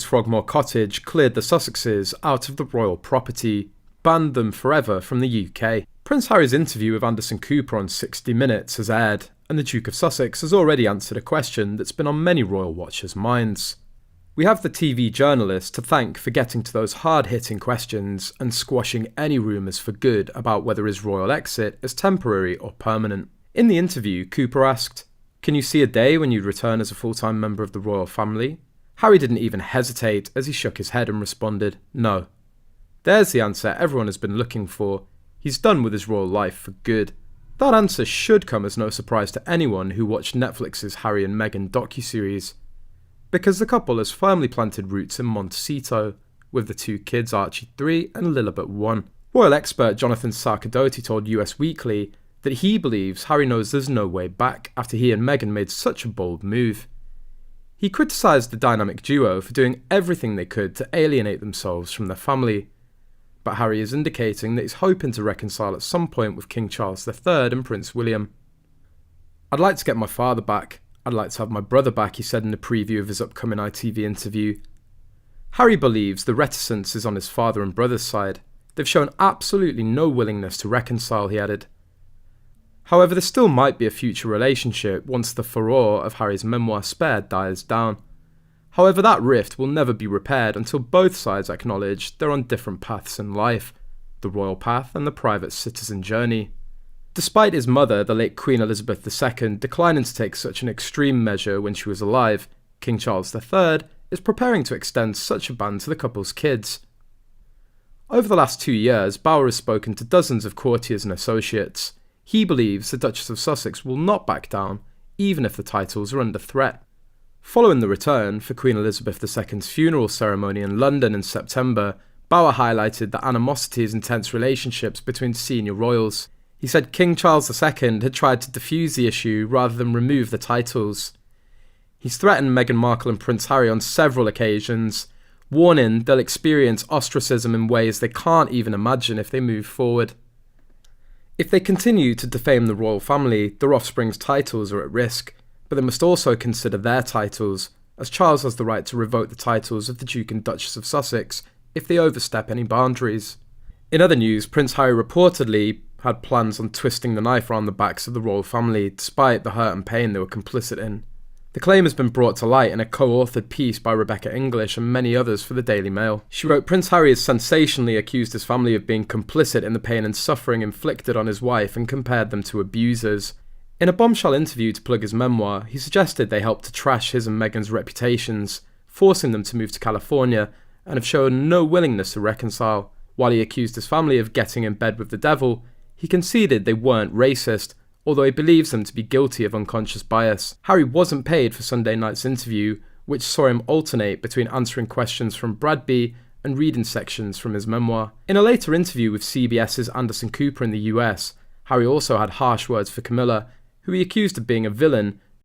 Frogmore Cottage cleared the Sussexes out of the royal property, banned them forever from the UK. Prince Harry's interview with Anderson Cooper on 60 Minutes has aired, and the Duke of Sussex has already answered a question that's been on many royal watchers' minds. We have the TV journalist to thank for getting to those hard-hitting questions and squashing any rumours for good about whether his royal exit is temporary or permanent. In the interview, Cooper asked, "Can you see a day when you'd return as a full-time member of the royal family?" Harry didn't even hesitate as he shook his head and responded, "No." There's the answer everyone has been looking for. He's done with his royal life for good. That answer should come as no surprise to anyone who watched Netflix's Harry and Meghan docuseries, because the couple has firmly planted roots in Montecito, with the two kids Archie 3 and Lilibet 1. Royal expert Jonathan Sarkodoti told US Weekly that he believes Harry knows there's no way back after he and Meghan made such a bold move. He criticised the dynamic duo for doing everything they could to alienate themselves from their family, but Harry is indicating that he's hoping to reconcile at some point with King Charles III and Prince William. "I'd like to get my father back. I'd like to have my brother back," he said in a preview of his upcoming ITV interview. Harry believes the reticence is on his father and brother's side. They've shown absolutely no willingness to reconcile, he added. However, there still might be a future relationship once the furore of Harry's memoir Spare dies down. However, that rift will never be repaired until both sides acknowledge they're on different paths in life, the royal path and the private citizen journey. Despite his mother, the late Queen Elizabeth II, declining to take such an extreme measure when she was alive, King Charles III is preparing to extend such a ban to the couple's kids. Over the last 2 years, Bower has spoken to dozens of courtiers and associates. He believes the Duchess of Sussex will not back down, even if the titles are under threat. Following the return for Queen Elizabeth II's funeral ceremony in London in September, Bower highlighted the animosities and tense relationships between senior royals. He said King Charles II had tried to defuse the issue rather than remove the titles. He's threatened Meghan Markle and Prince Harry on several occasions, warning they'll experience ostracism in ways they can't even imagine if they move forward. If they continue to defame the royal family, their offspring's titles are at risk, but they must also consider their titles, as Charles has the right to revoke the titles of the Duke and Duchess of Sussex if they overstep any boundaries. In other news, Prince Harry reportedly had plans on twisting the knife around the backs of the royal family, despite the hurt and pain they were complicit in. The claim has been brought to light in a co-authored piece by Rebecca English and many others for the Daily Mail. She wrote, "Prince Harry has sensationally accused his family of being complicit in the pain and suffering inflicted on his wife and compared them to abusers." In a bombshell interview to plug his memoir, he suggested they helped to trash his and Meghan's reputations, forcing them to move to California, and have shown no willingness to reconcile. While he accused his family of getting in bed with the devil, he conceded they weren't racist, although he believes them to be guilty of unconscious bias. Harry wasn't paid for Sunday night's interview, which saw him alternate between answering questions from Bradby and reading sections from his memoir. In a later interview with CBS's Anderson Cooper in the US, Harry also had harsh words for Camilla, who he accused of being a villain